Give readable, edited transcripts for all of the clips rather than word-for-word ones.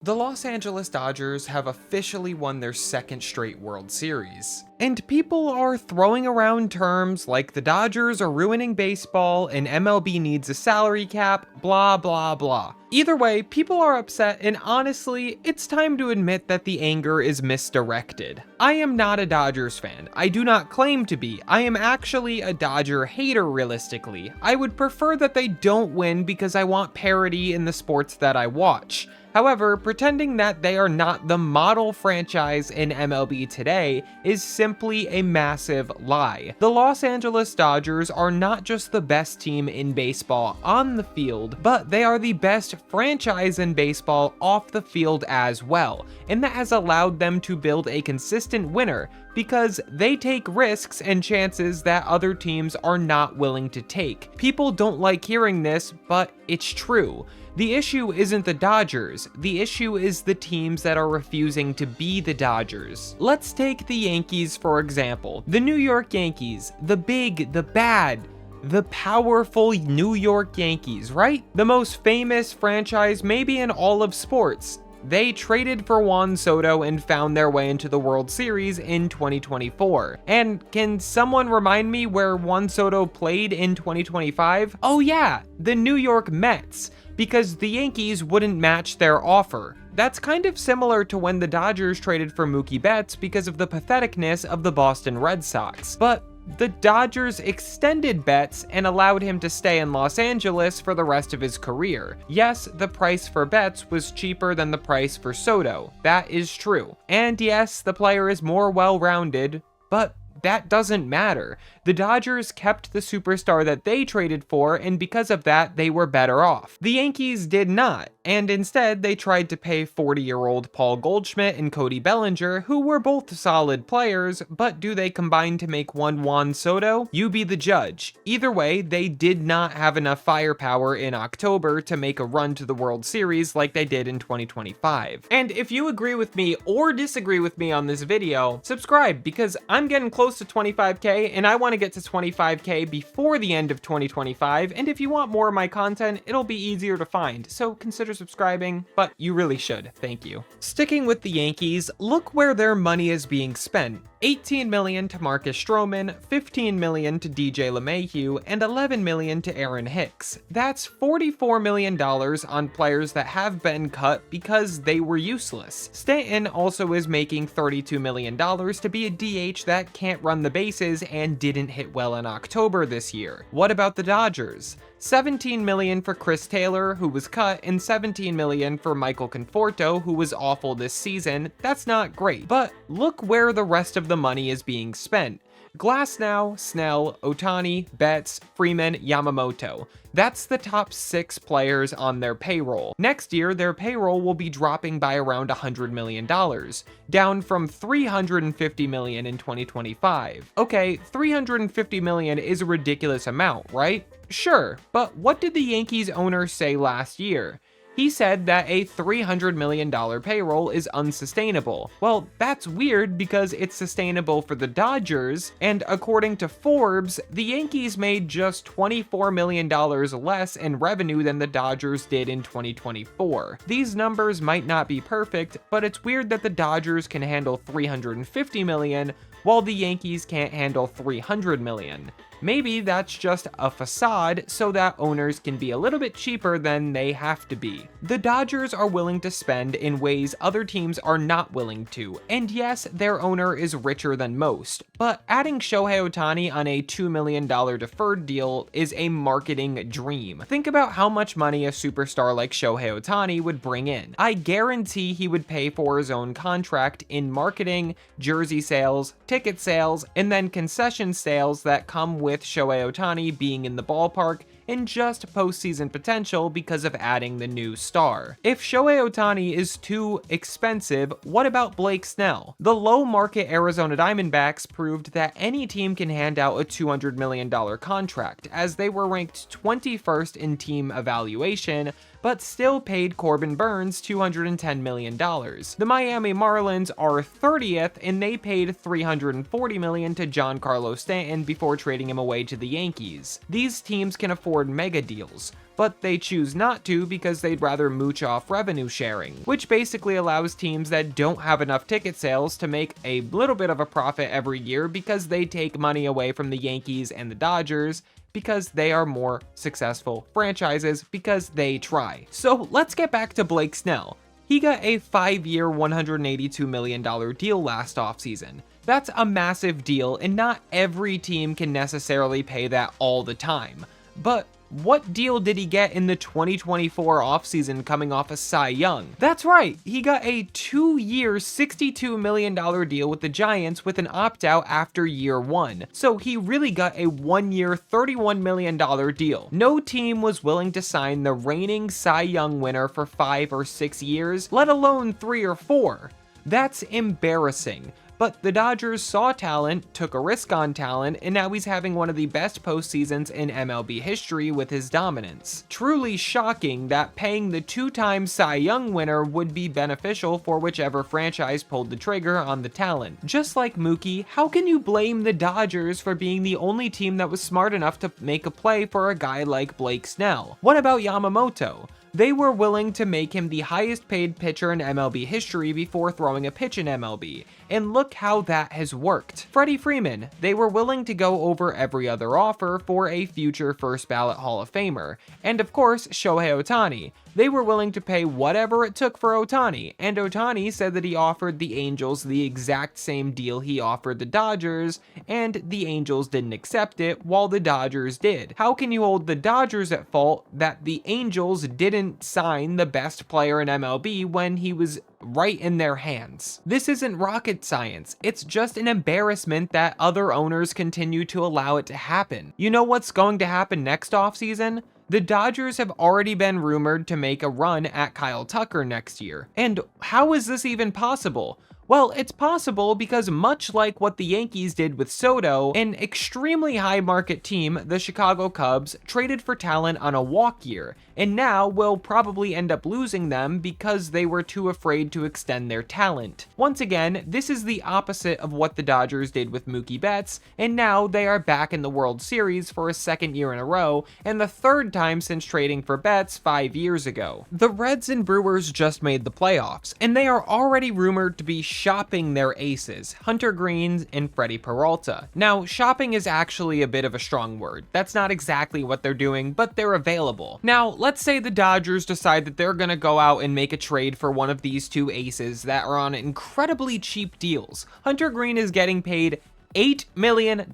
The Los Angeles Dodgers have officially won their second straight World Series. And people are throwing around terms like the Dodgers are ruining baseball and MLB needs a salary cap, blah blah blah. Either way, people are upset, and honestly, it's time to admit that the anger is misdirected. I am not a Dodgers fan. I do not claim to be. I am actually a Dodger hater realistically. I would prefer that they don't win because I want parity in the sports that I watch. However, pretending that they are not the model franchise in MLB today is simply a massive lie. The Los Angeles Dodgers are not just the best team in baseball on the field, but they are the best franchise in baseball off the field as well, and that has allowed them to build a consistent winner because they take risks and chances that other teams are not willing to take. People don't like hearing this, but it's true. The issue isn't the Dodgers, the issue is the teams that are refusing to be the Dodgers. Let's take the Yankees for example. The New York Yankees, the big, the bad, the powerful New York Yankees, right? The most famous franchise maybe in all of sports. They traded for Juan Soto and found their way into the World Series in 2024. And can someone remind me where Juan Soto played in 2025? Oh yeah, the New York Mets, because the Yankees wouldn't match their offer. That's kind of similar to when the Dodgers traded for Mookie Betts because of the patheticness of the Boston Red Sox. But the Dodgers extended Betts and allowed him to stay in Los Angeles for the rest of his career. Yes, the price for Betts was cheaper than the price for Soto. That is true. And yes, the player is more well-rounded, but that doesn't matter. The Dodgers kept the superstar that they traded for, and because of that, they were better off. The Yankees did not, and instead they tried to pay 40-year-old Paul Goldschmidt and Cody Bellinger, who were both solid players, but do they combine to make one Juan Soto? You be the judge. Either way, they did not have enough firepower in October to make a run to the World Series like they did in 2025. And if you agree with me or disagree with me on this video, subscribe, because I'm getting close to 25k and I want to get to 25k before the end of 2025, and if you want more of my content, it'll be easier to find, so consider subscribing, but you really should. Thank you. Sticking with the Yankees, look where their money is being spent. $18 million to Marcus Stroman, $15 million to DJ LeMahieu, and $11 million to Aaron Hicks. That's $44 million on players that have been cut because they were useless. Stanton also is making $32 million to be a DH that can't run the bases and didn't hit well in October this year. What about the Dodgers? $17 million for Chris Taylor, who was cut, and $17 million for Michael Conforto, who was awful this season. That's not great, but look where the rest of the money is being spent. Glasnow, Snell, Ohtani, Betts, Freeman, Yamamoto. That's the top 6 players on their payroll. Next year, their payroll will be dropping by around $100 million, down from $350 million in 2025. Okay, $350 million is a ridiculous amount, right? Sure, but what did the Yankees owner say last year? He said that a $300 million payroll is unsustainable. Well, that's weird because it's sustainable for the Dodgers, and according to Forbes, the Yankees made just $24 million less in revenue than the Dodgers did in 2024. These numbers might not be perfect, but it's weird that the Dodgers can handle $350 million while the Yankees can't handle $300 million. Maybe that's just a facade so that owners can be a little bit cheaper than they have to be. The Dodgers are willing to spend in ways other teams are not willing to, and yes, their owner is richer than most, but adding Shohei Ohtani on a $2 million deferred deal is a marketing dream. Think about how much money a superstar like Shohei Ohtani would bring in. I guarantee he would pay for his own contract in marketing, jersey sales, ticket sales, and then concession sales that come with Shohei Ohtani being in the ballpark, and just postseason potential because of adding the new star. If Shohei Ohtani is too expensive, what about Blake Snell? The low market Arizona Diamondbacks proved that any team can hand out a $200 million contract, as they were ranked 21st in team evaluation but still paid Corbin Burnes $210 million. The Miami Marlins are 30th, and they paid $340 million to Giancarlo Stanton before trading him away to the Yankees. These teams can afford mega deals, but they choose not to because they'd rather mooch off revenue sharing, which basically allows teams that don't have enough ticket sales to make a little bit of a profit every year because they take money away from the Yankees and the Dodgers because they are more successful franchises because they try. So let's get back to Blake Snell. He got a 5-year, $182 million deal last offseason. That's a massive deal, and not every team can necessarily pay that all the time. But what deal did he get in the 2024 offseason coming off a Cy Young? That's right, he got a 2-year, $62 million deal with the Giants with an opt-out after year 1. So he really got a 1-year, $31 million deal. No team was willing to sign the reigning Cy Young winner for 5 or 6 years, let alone 3 or 4. That's embarrassing. But the Dodgers saw talent, took a risk on talent, and now he's having one of the best postseasons in MLB history with his dominance. Truly shocking that paying the 2-time Cy Young winner would be beneficial for whichever franchise pulled the trigger on the talent. Just like Mookie, how can you blame the Dodgers for being the only team that was smart enough to make a play for a guy like Blake Snell? What about Yamamoto? They were willing to make him the highest paid pitcher in MLB history before throwing a pitch in MLB, and look how that has worked. Freddie Freeman, they were willing to go over every other offer for a future first ballot Hall of Famer. And of course, Shohei Ohtani. They were willing to pay whatever it took for Ohtani, and Ohtani said that he offered the Angels the exact same deal he offered the Dodgers, and the Angels didn't accept it while the Dodgers did. How can you hold the Dodgers at fault that the Angels didn't sign the best player in MLB when he was right in their hands? This isn't rocket science. It's just an embarrassment that other owners continue to allow it to happen. You know what's going to happen next offseason? The Dodgers have already been rumored to make a run at Kyle Tucker next year. And how is this even possible? Well, it's possible because much like what the Yankees did with Soto, an extremely high market team, the Chicago Cubs, traded for talent on a walk year, and now will probably end up losing them because they were too afraid to extend their talent. Once again, this is the opposite of what the Dodgers did with Mookie Betts, and now they are back in the World Series for a 2nd year in a row, and the 3rd time since trading for Betts 5 years ago. The Reds and Brewers just made the playoffs, and they are already rumored to be shopping their aces, Hunter Greene and Freddie Peralta. Now, shopping is actually a bit of a strong word. That's not exactly what they're doing, but they're available. Now, let's say the Dodgers decide that they're gonna go out and make a trade for one of these 2 aces that are on incredibly cheap deals. Hunter Greene is getting paid $8 million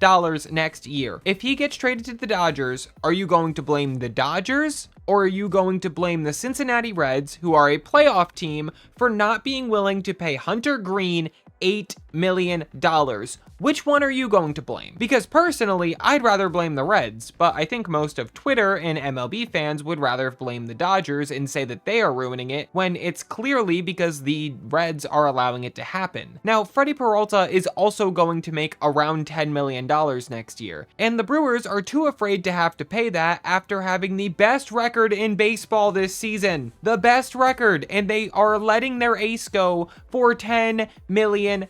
next year. If he gets traded to the Dodgers, are you going to blame the Dodgers? Or are you going to blame the Cincinnati Reds, who are a playoff team, for not being willing to pay Hunter Greene $8 million? Which one are you going to blame? Because personally, I'd rather blame the Reds, but I think most of Twitter and MLB fans would rather blame the Dodgers and say that they are ruining it when it's clearly because the Reds are allowing it to happen. Now, Freddie Peralta is also going to make around $10 million next year, and the Brewers are too afraid to have to pay that after having the best record in baseball this season. The best record, and they are letting their ace go for $10 million.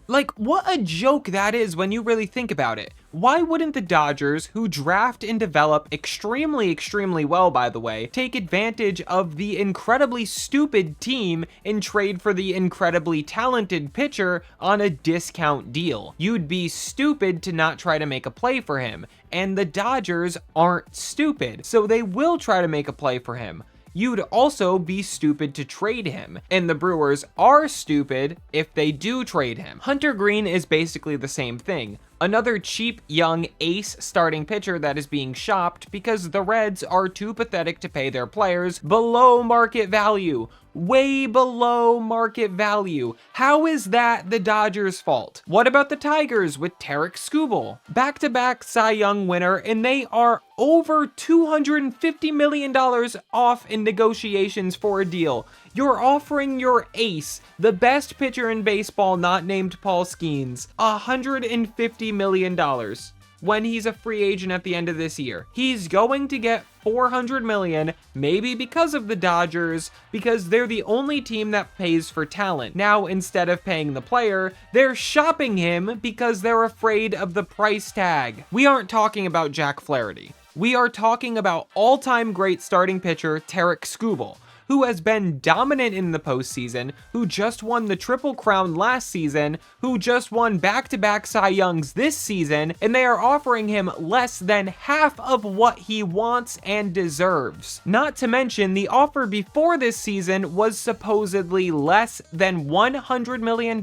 Like, what a joke that is when you really think about it. Why wouldn't the Dodgers, who draft and develop extremely well, by the way, take advantage of the incredibly stupid team and trade for the incredibly talented pitcher on a discount deal? You'd be stupid to not try to make a play for him, and the Dodgers aren't stupid, so they will try to make a play for him. You'd also be stupid to trade him, and the Brewers are stupid if they do trade him. Hunter Greene is basically the same thing. Another cheap, young, ace starting pitcher that is being shopped because the Reds are too pathetic to pay their players below market value. Way below market value. How is that the Dodgers' fault? What about the Tigers with Tarek Skubal? Back-to-back Cy Young winner, and they are over $250 million off in negotiations for a deal. You're offering your ace, the best pitcher in baseball not named Paul Skeens, $150 million. when he's a free agent at the end of this year. He's going to get $400 million, maybe because of the Dodgers, because they're the only team that pays for talent. Now, instead of paying the player, they're shopping him because they're afraid of the price tag. We aren't talking about Jack Flaherty. We are talking about all-time great starting pitcher Tarik Skubal, who has been dominant in the postseason, who just won the Triple Crown last season, who just won back-to-back Cy Youngs this season, and they are offering him less than half of what he wants and deserves. Not to mention, the offer before this season was supposedly less than $100 million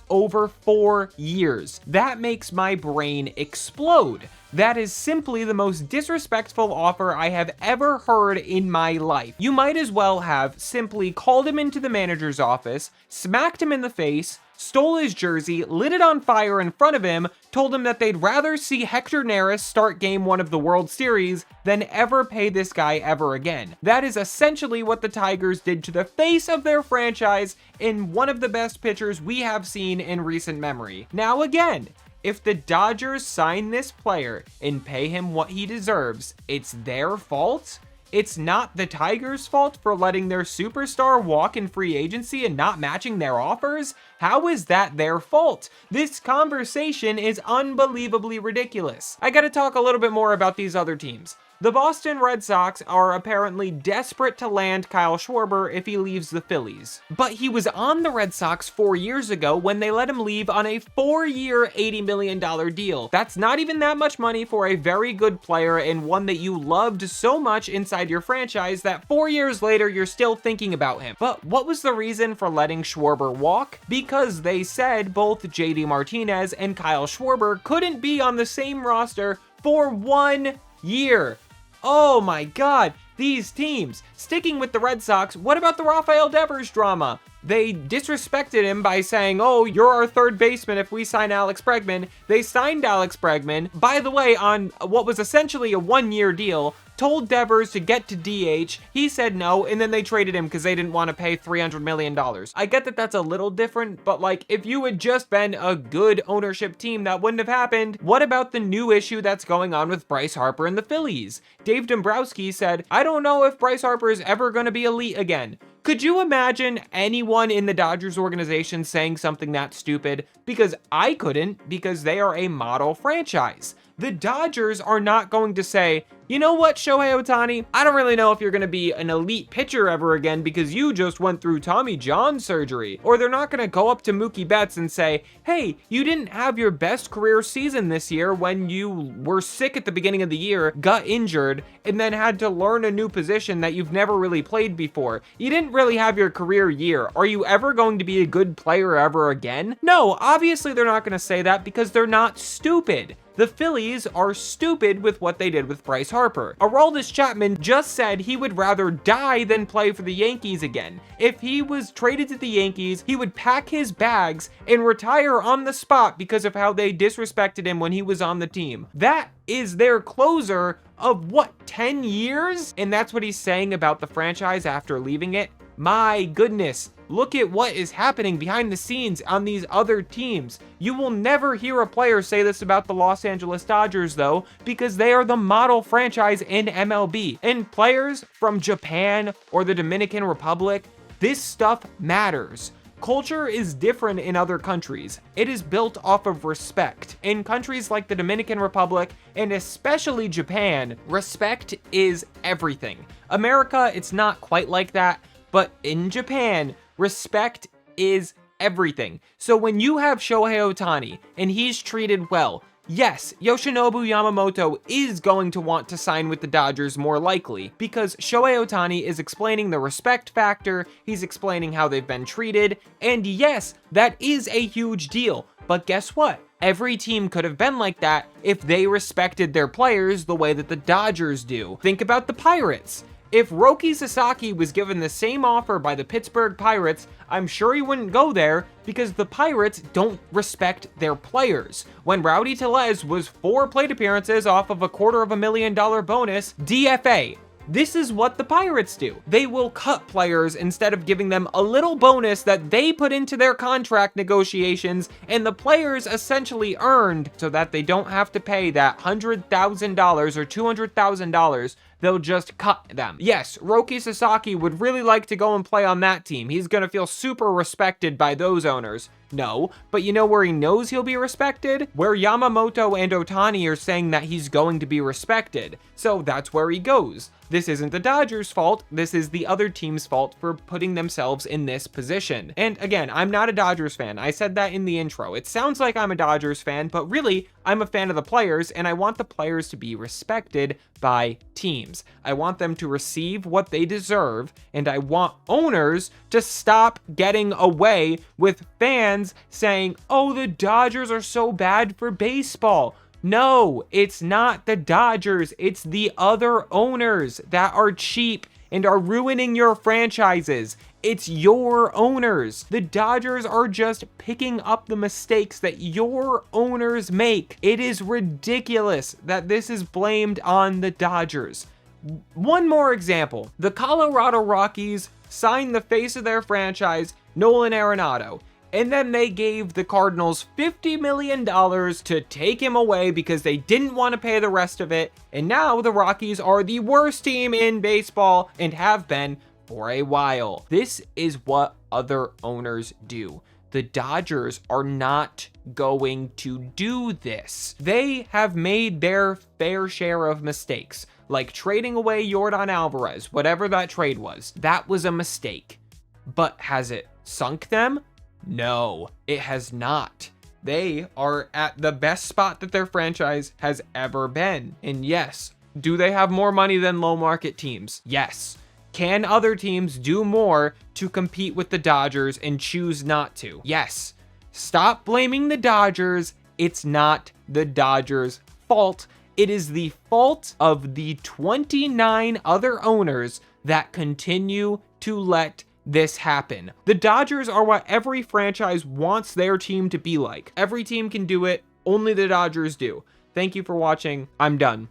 over 4 years. That makes my brain explode. That is simply the most disrespectful offer I have ever heard in my life. You might as well have simply called him into the manager's office, smacked him in the face, stole his jersey, lit it on fire in front of him, told him that they'd rather see Hector Neris start Game 1 of the World Series than ever pay this guy ever again. That is essentially what the Tigers did to the face of their franchise in one of the best pitchers we have seen in recent memory. Now again, if the Dodgers sign this player and pay him what he deserves, it's their fault? It's not the Tigers' fault for letting their superstar walk in free agency and not matching their offers? How is that their fault? This conversation is unbelievably ridiculous. I gotta talk a little bit more about these other teams. The Boston Red Sox are apparently desperate to land Kyle Schwarber if he leaves the Phillies. But he was on the Red Sox 4 years ago when they let him leave on a 4-year, $80 million deal. That's not even that much money for a very good player and one that you loved so much inside your franchise that 4 years later you're still thinking about him. But what was the reason for letting Schwarber walk? Because they said both JD Martinez and Kyle Schwarber couldn't be on the same roster for 1 year. Oh my god, these teams. Sticking with the Red Sox, what about the Rafael Devers drama? They disrespected him by saying, oh, you're our third baseman if we sign Alex Bregman. They signed Alex Bregman, by the way, on what was essentially a 1-year deal, told Devers to get to DH, he said no, and then they traded him because they didn't want to pay $300 million. I get that that's a little different, but like, if you had just been a good ownership team, that wouldn't have happened. What about the new issue that's going on with Bryce Harper and the Phillies? Dave Dombrowski said, I don't know if Bryce Harper is ever going to be elite again. Could you imagine anyone in the Dodgers organization saying something that stupid? Because I couldn't, because they are a model franchise. The Dodgers are not going to say, you know what, Shohei Ohtani? I don't really know if you're going to be an elite pitcher ever again because you just went through Tommy John surgery. Or they're not going to go up to Mookie Betts and say, hey, you didn't have your best career season this year when you were sick at the beginning of the year, got injured, and then had to learn a new position that you've never really played before. You didn't really have your career year. Are you ever going to be a good player ever again? No, obviously they're not going to say that because they're not stupid. The Phillies are stupid with what they did with Bryce Harper. Aroldis Chapman just said he would rather die than play for the Yankees again. If he was traded to the Yankees, he would pack his bags and retire on the spot because of how they disrespected him when he was on the team. That is their closer of what, 10 years? And that's what he's saying about the franchise after leaving it? My goodness. Look at what is happening behind the scenes on these other teams. You will never hear a player say this about the Los Angeles Dodgers, though, because they are the model franchise in MLB. And players from Japan or the Dominican Republic, this stuff matters. Culture is different in other countries. It is built off of respect. In countries like the Dominican Republic, and especially Japan, respect is everything. America, it's not quite like that, but in Japan, respect is everything. So when you have Shohei Ohtani and he's treated well, yes, Yoshinobu Yamamoto is going to want to sign with the Dodgers more likely because Shohei Ohtani is explaining the respect factor, he's explaining how they've been treated, and yes, that is a huge deal. But guess what? Every team could have been like that if they respected their players the way that the Dodgers do. Think about the Pirates. If Roki Sasaki was given the same offer by the Pittsburgh Pirates, I'm sure he wouldn't go there because the Pirates don't respect their players. When Rowdy Tellez was 4 plate appearances off of a $250,000 bonus, DFA. This is what the Pirates do. They will cut players instead of giving them a little bonus that they put into their contract negotiations and the players essentially earned, so that they don't have to pay that $100,000 or $200,000. They'll just cut them. Yes, Roki Sasaki would really like to go and play on that team. He's gonna feel super respected by those owners. No, but you know where he knows he'll be respected? Where Yamamoto and Ohtani are saying that he's going to be respected. So that's where he goes. This isn't the Dodgers' fault, this is the other team's fault for putting themselves in this position. And again, I'm not a Dodgers fan. I said that in the intro. It sounds like I'm a Dodgers fan, but really, I'm a fan of the players, and I want the players to be respected by teams. I want them to receive what they deserve, and I want owners to stop getting away with fans saying, oh, the Dodgers are so bad for baseball. No, it's not the Dodgers. It's the other owners that are cheap and are ruining your franchises. It's your owners. The Dodgers are just picking up the mistakes that your owners make. It is ridiculous that this is blamed on the Dodgers. One more example. The Colorado Rockies signed the face of their franchise, Nolan Arenado. And then they gave the Cardinals $50 million to take him away because they didn't want to pay the rest of it. And now the Rockies are the worst team in baseball and have been for a while. This is what other owners do. The Dodgers are not going to do this. They have made their fair share of mistakes, like trading away Yordan Alvarez, whatever that trade was. That was a mistake. But has it sunk them? No, it has not. They are at the best spot that their franchise has ever been. And yes, do they have more money than low market teams? Yes. Can other teams do more to compete with the Dodgers and choose not to? Yes. Stop blaming the Dodgers. It's not the Dodgers' fault. It is the fault of the 29 other owners that continue to let this happen. The Dodgers are what every franchise wants their team to be like. Every team can do it, only the Dodgers do. Thank you for watching. I'm done.